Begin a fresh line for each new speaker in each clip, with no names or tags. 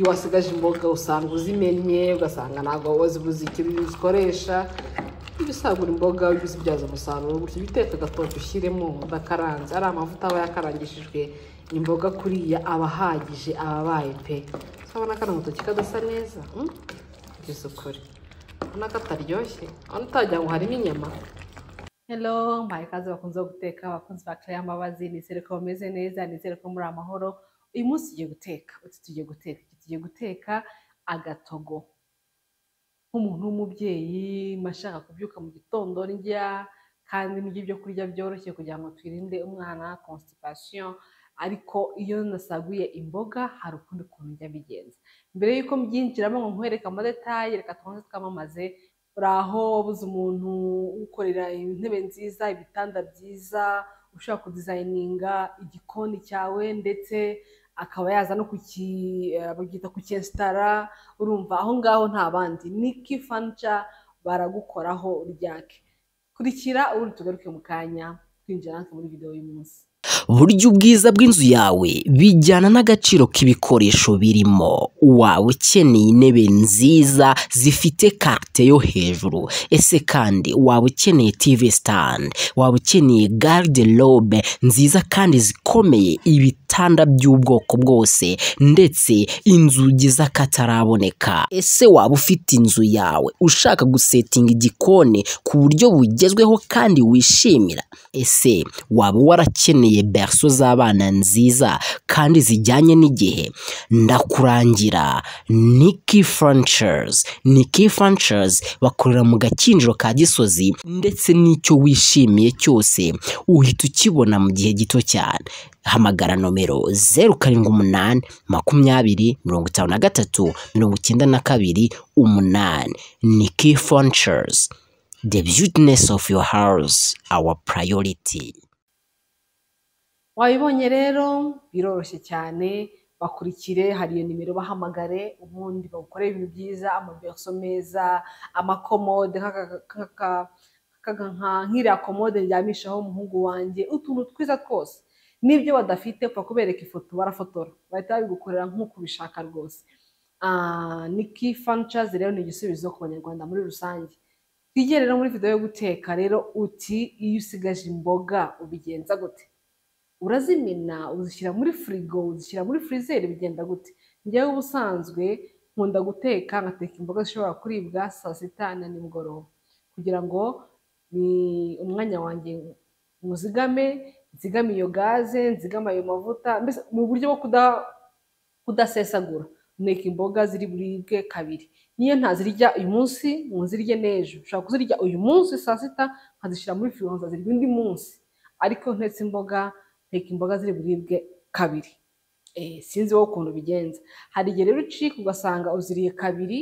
iyo wasigaje imboga usanga uzimenye ugasanga ntabwo wazibuze ikintu uzikoresha. Iyo usagura imboga ujye uzibyaza umusaruro gutyo biteka agatoki ushyiremo udakaranze ari amavuta aba yakarangishijwe imboga kuriya aba ahagije aba abaye pe. Urabona ko agatoki kadasa neza by'isukuri ubona ko ataryoshye urabona utagira ngo harimo inyama. Hello mbaye ikaze bakunze guteka abakunzi ba Claire Mbabazi, nizere ko bameze neza, nizere ko muri amahoro. Uyu munsi tugiye guteka agatogo. Nk'umuntu w'umubyeyi mashaka kubyuka mu gitondo ndya kandi n'ibyo byo kurya byoroshye kugira ngo twirinde umwana constipation, ariko iyo nasaguye imboga hari ukundi kuntu njya bigenza. Mbere y'uko mbyinjiramo ngo nkwereke amadetaye, reka tubanze twamamaze. Uraho wabuze umuntu ukorera intebe nziza, ibitanda byiza, ushaka kudizayininga igikoni cyawe ndetse akaba yaza no kucyesitara, urumva aho ngaho nta bandi Niki Furniture baragukoraho ryake. Kurikira ubundi tugaruke mu kanya twinjira muri video y'umunsi.
Burya ubwiza bw'inzu yawe bijyana n'agaciro k'ibikoresho birimo. Waba ukeneye intebe nziza zifite karte yo hejuru, ese kandi waba ukeneye TV stand, waba ukeneye garde-robe nziza kandi zikomeye, ibitanda by'ubwoko bwose ndetse inzugi z'akataraboneka. Ese waba ufite inzu yawe ushaka gusetinga igikoni ku buryo bugezweho kandi wishimira. Ese waba warakeneye berceau z'abana nziza kandi zijyanye n'igihe. Ndakurangira Niki Furnitures. Niki Furnitures bakorera mu Gakinjiro ka Gisozi ndetse n'icyo wishimiye cyose uhita ukibona mu gihe gito cyane. Hamagara nomero 078 20 53 92 8. Niki Furnitures. The beautiness of your house, our priority.
Wabibonye rero biroroshye cyane, bakurikire hari iyo nimero bahamagare ubundi bagukorera ibintu byiza, amaberso meza, amakomode nk'iriya komode ndyamishaho umuhungu wanjye, utuntu twiza twose. N'ibyo badafite upfa kubereka ifoto barafotora bahita babigukorera nk'uko ubishaka rwose. Niki Furnitures rero ni igisubizo ku banyarwanda muri rusange. Twigiye rero muri video yo guteka rero uti iyo usigaje imboga ubigenza gute? Urazimena, uzishyira muri frigo, uzishyira muri freezer, bigenda gute? Njyewe ubusanzwe nkunda guteka, ngateka imboga zishobora kuribwa saa sita na nimugoroba kugira ngo ni umwanya wanjye nzigame iyo gaze, nzigama ayo mavuta, mbese mu buryo bwo kudasesagura. Nteka imboga ziri buribwe kabiri. Niyo ntazirya uyu munsi nzirye n'ejo, ushobora kuzirya uyu munsi saa sita nkazishyira muri frigo nkazirya undi munsi, ariko ntetse nteka imboga ziri buribwe kabiri. Sinzi wowe ukuntu bigenza. Hari igihe rero ucika ugasanga uziriye kabiri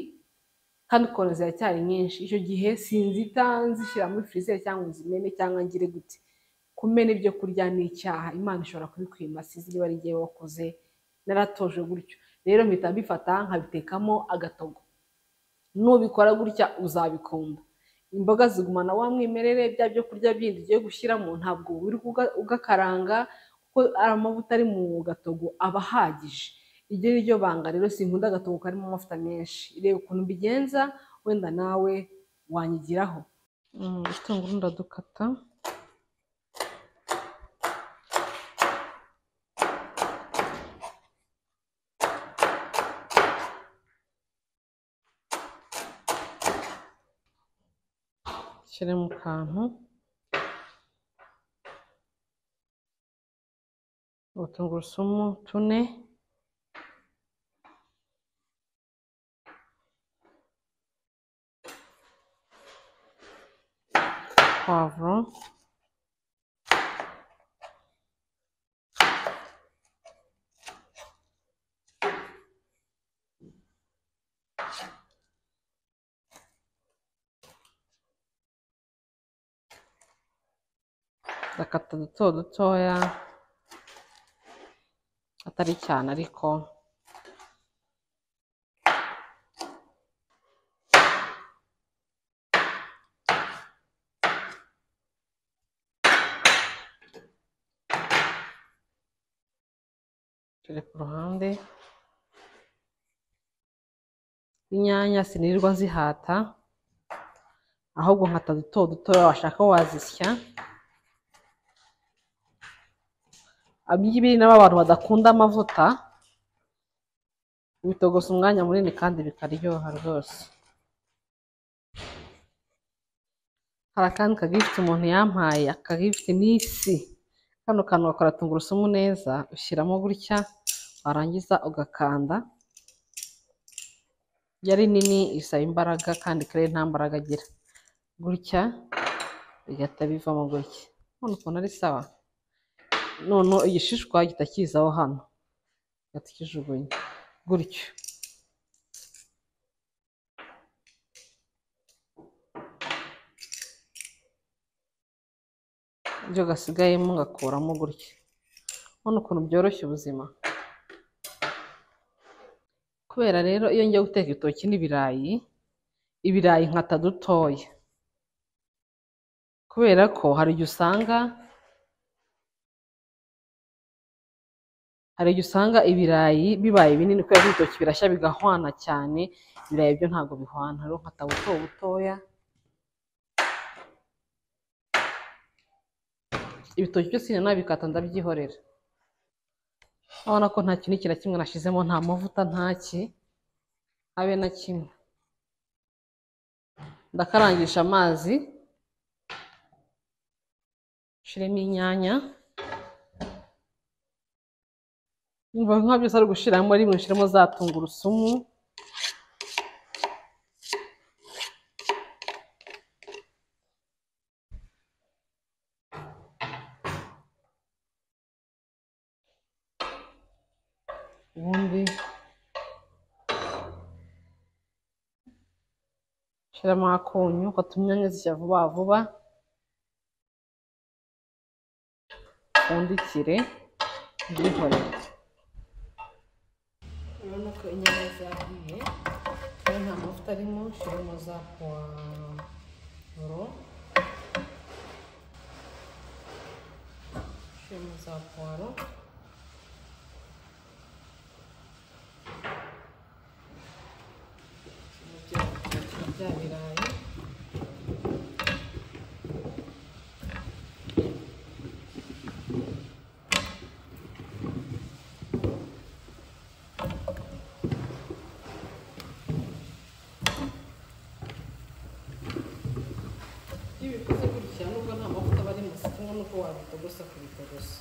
kandi ukabona ziracyari nyinshi, icyo gihe sinzita nzishyira muri freezer cyangwa nzimene cyangwa ngire gute. Kumena ibyo kurya ni icyaha, Imana ishobora kubikwima, sizi niba ari njyewe wakoze, naratoje gutyo. Rero mpita mbifata nkabitekamo agatogo. Nubikora gutya uzabikunda. Imboga zigumana wa mwimerere, bya byo kurya bindi ugiye gushyiramo ntabwo uri ugakaranga kuko amavuta ari mu gatogo aba ahagije. Iryo ni ryo banga rero, sinkunda agatogo karimo amavuta menshi. Reba ukuntu mbigenza, wenda nawe wanyigiraho. Ibitunguru ndadukata. Shyire mu kantu. Utungurusumu 4, poivron, ndakata dutoya atari cyane ariko turi ku ruhande. inyanya sinirirwa nzihata, ahubwo nkata duto dutoya, washaka wazisya. Ab'ibi nabo abantu badakunda amavuta bitogosa umwanya munini kandi bikaryoha rwose. Hari akandi kagifite umuntu yampaye, akagifite n'isi. Kano kantu gakora tungurusumu neza, ushyiramo gutya warangiza ugakanda. Yari nini isaba imbaraga kandi kare nta mbaraga agira, gutya bigahita bivamo gutya. None ukuntu ari sawa, none igishishwa gihita kizaho hano, gihita kijugunya gutyo. Ibyo gasigayemo ngakuramo gutya. None ukuntu byoroshye ubuzima. Kubera rero iyo ngiye guteka ibitoki n'ibirayi, ibirayi nkata dutoya, kubera ko hari igihe usanga ibirayi bibaye binini kubera ko ibitoki birashya bigahwana cyane. Ibirayi byo ntabwo bihwana, rero nkata buto butoya. Ibitoki byose nabikata ndabyihorera. Urabona ko nta kintu na kimwe nashyizemo, nta mavuta, ntaki habe na kimwe. Ndakarangisha amazi, nshiremo inyanya. Umva nka byose ari gushiramo rimwe, nshiremo za tungurusumu. Ubundi nshiramo akunyu gatuma inyanya zishya vuba vuba. Upfundikire byihorere. Urabona ko inyanya zahiye, kandi nta mavuta arimo. Nshiramo za puwaro, bya birayi. Iyo bikoze gutya, nubwo nta mavuta aba arimo, si kimwe nuko wabitogosa kubitogosa.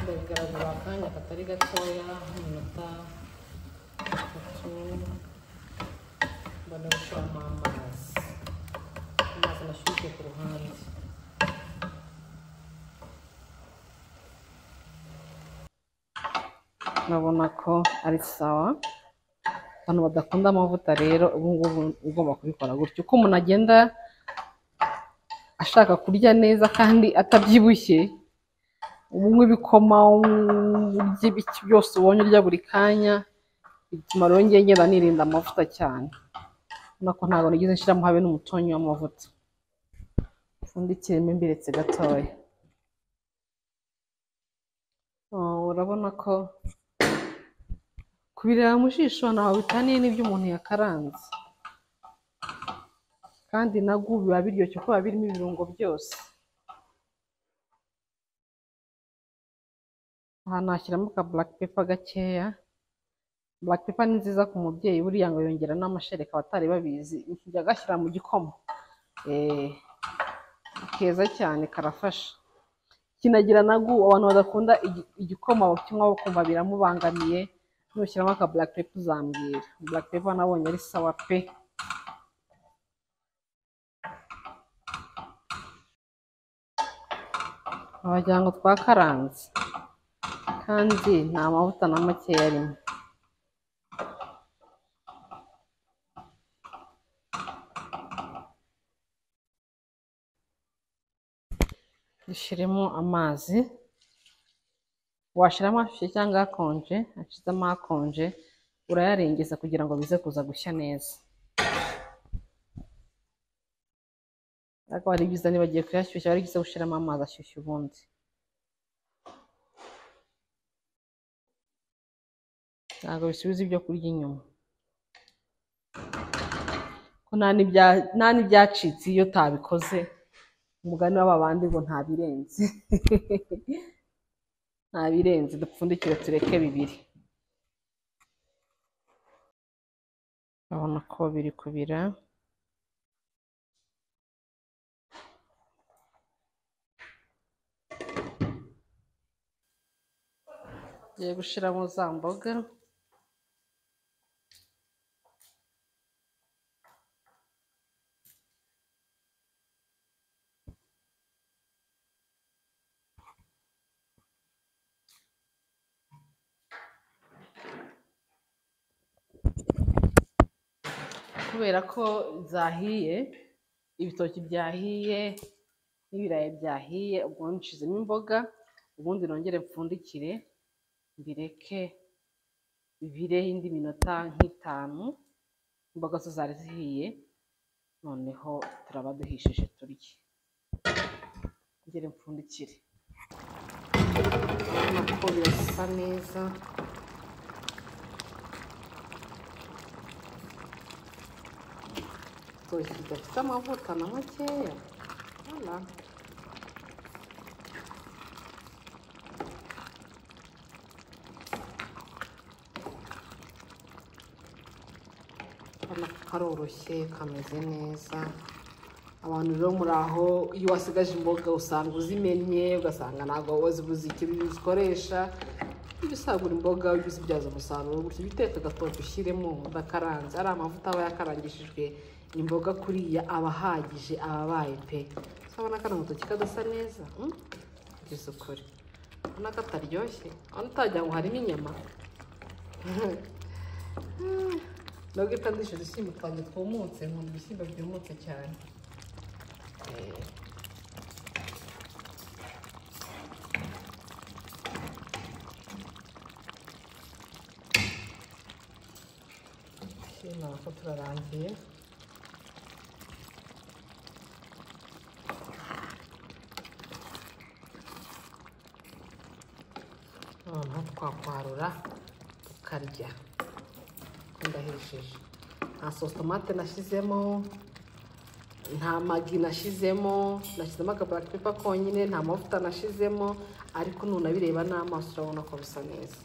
Ndabigaragura akanya katari gatoya, nk'iminota 3, mbona gushyiramo amazi nashyushye ku ruhande. Urabona ko ari sawa. Abantu badakunda amavuta rero ubu ngubu ugomba kubikora gutyo. Uko umuntu agenda ashaka kurya neza kandi atabyibushye, ubunywa ibikoma, urya ibiki byose ubonye urya buri kanya, bituma rero ngenda nirinda amavuta cyane. Urabona ko ntabwo nigeze nshyiramo habe n'umutonyi w'amavuta. Upfundikiremo imbiretse gatoya. Urabona ko kubireba mu jisho ntaho bitaniye n'ibyo umuntu yakaranze, kandi nabwo biba biryoshye kuko biba birimo ibirungo byose. Aha nashyiramo ka black pepper gakeya. Black pepper ni nziza ku mubyeyi, buriya ngo yongera n'amashereka, abatari babizi. Njya gashyira mu gikoma, keza cyane, karafasha. Kinagira nagu abantu badakunda igikoma bakinywa bakumva biramubangamiye, nushyiramo aka black pepper uzambwira. Black pepper nabonye ari sawa pe. Wagira ngo twakaranze kandi nta mavuta na makeya arimo. Dushyiremo amazi, washyiramo ashyushye cyangwa akonje. Ashyizemo akonje urayarengeza kugira ngo bize kuza gushya neza. ariko ari byiza niba bagiye kuyashyushya ari byiza gushyiramo amazi ashyushye ubundi ntabwo bisubiza ibyo kurya inyuma ko nta n'ibyacitse iyo utabikoze umugani w'ababandi ngo ntabirenze ntabirenze dupfundikire tureke bibiri urabona ko biri kubira ngiye gushyiramo za mboga kubera ko zahiye ibitoki byahiye n'ibirayi byahiye ubwo nshizemo imboga ubundi nongere mpfundikire mbireke bibireho indi minota nk'itanu imboga zo zari zihiye noneho turaba duhishije turye ngere mpfundikire urabona ko birasa neza igitoki kidafite amavuta na makeya voilà karoroshye kameze neza abantu rero muri aho iyo wasigaje imboga usanga uzimennye ugasanga ntabwo wazibuze ikintu uzikoresha iyo usagura imboga ujye uzibyaza umusaruro gutyo biteka agatoki ushyiremo udakaranze ari amavuta aba yakarangishijwe imboga kuriya aba ahagije aba abaye pe urabona ko agatoki kadasa neza kugeza ukuri urabona ko ataryoshye urabona utagira ngo harimo inyama nubwo itandisha udushyimbo twanjye twumutse nkunda ibishyimbo byumutse cyane ko turarangiye noneho twakwarura tukarya ndahishije nta sositomate nashyizemo nta magi nashyizemo aka black pepper konyine nta mavuta nashyizemo ariko nunabireba n'amaso urabona ko bisa neza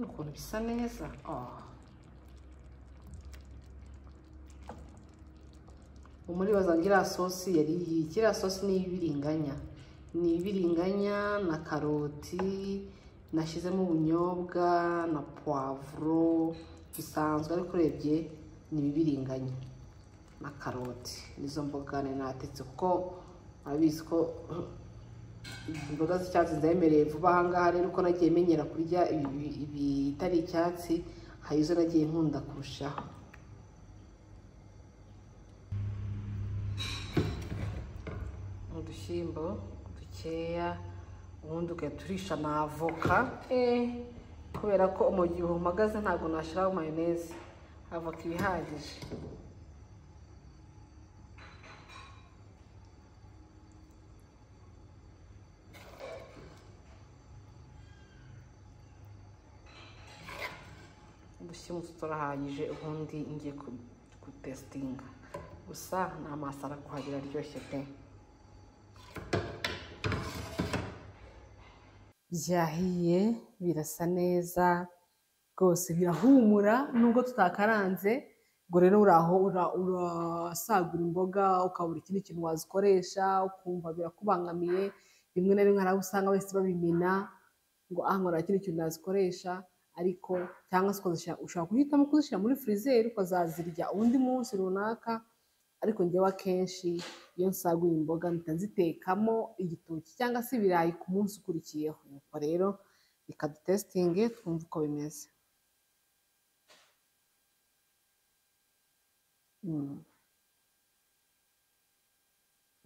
ukuntu bisa neza umuribaza ngo iriya sosi yari iyi iriya sosi ni ibiringanya na karoti nashyizemo ubunyobwa na poivro bisanzwe ariko urebye ni ibiringanya na karoti nizo mboga natetse kuko urabizi ko imboga z'icyatsi nzemereye vuba ahangaha rero uko nagiye menyera kurya ibitari icyatsi hari izo nagiye nkunda kurushaho udushyimbo dukeya ubundi ugahita urisha na avoka kubera ko mu gihe uhumagaze ntabwo nashyiraho mayoneze avoka iba ihagije udushyimbo turahagije ubundi ngiye gutesitinga gusa ni amaso arakuhagira aryoshye pe byahiye birasa neza rwose birahumura nubwo tutakaranze ngo rero uraho urasagura imboga ukabura ikindi kintu wazikoresha ukumva birakubangamiye rimwe na rimwe hari abo usanga wese babimena ngo nkora ikindi kintu nazikoresha ariko cyangwa se ushobora guhitamo kuzishyira muri firizeri ukazazirya undi munsi runaka ariko njyewe akenshi iyo nsaguye imboga mpita nzitekamo igitoki cyangwa se ibirayi ku munsi ukurikiyeho nuko rero reka dutesitinge twumve uko bimeze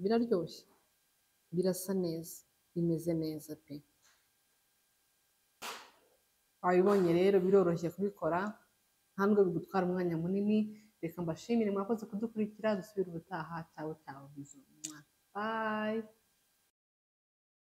biraryoshye birasa neza bimeze neza pe wabibonye rero biroroshye kubikora nta nubwo bigutwara umwanya munini. Reka mbashimire mwakoze kudukurikira, dusubire ubutaha. Ciao ciao, bisous, bye.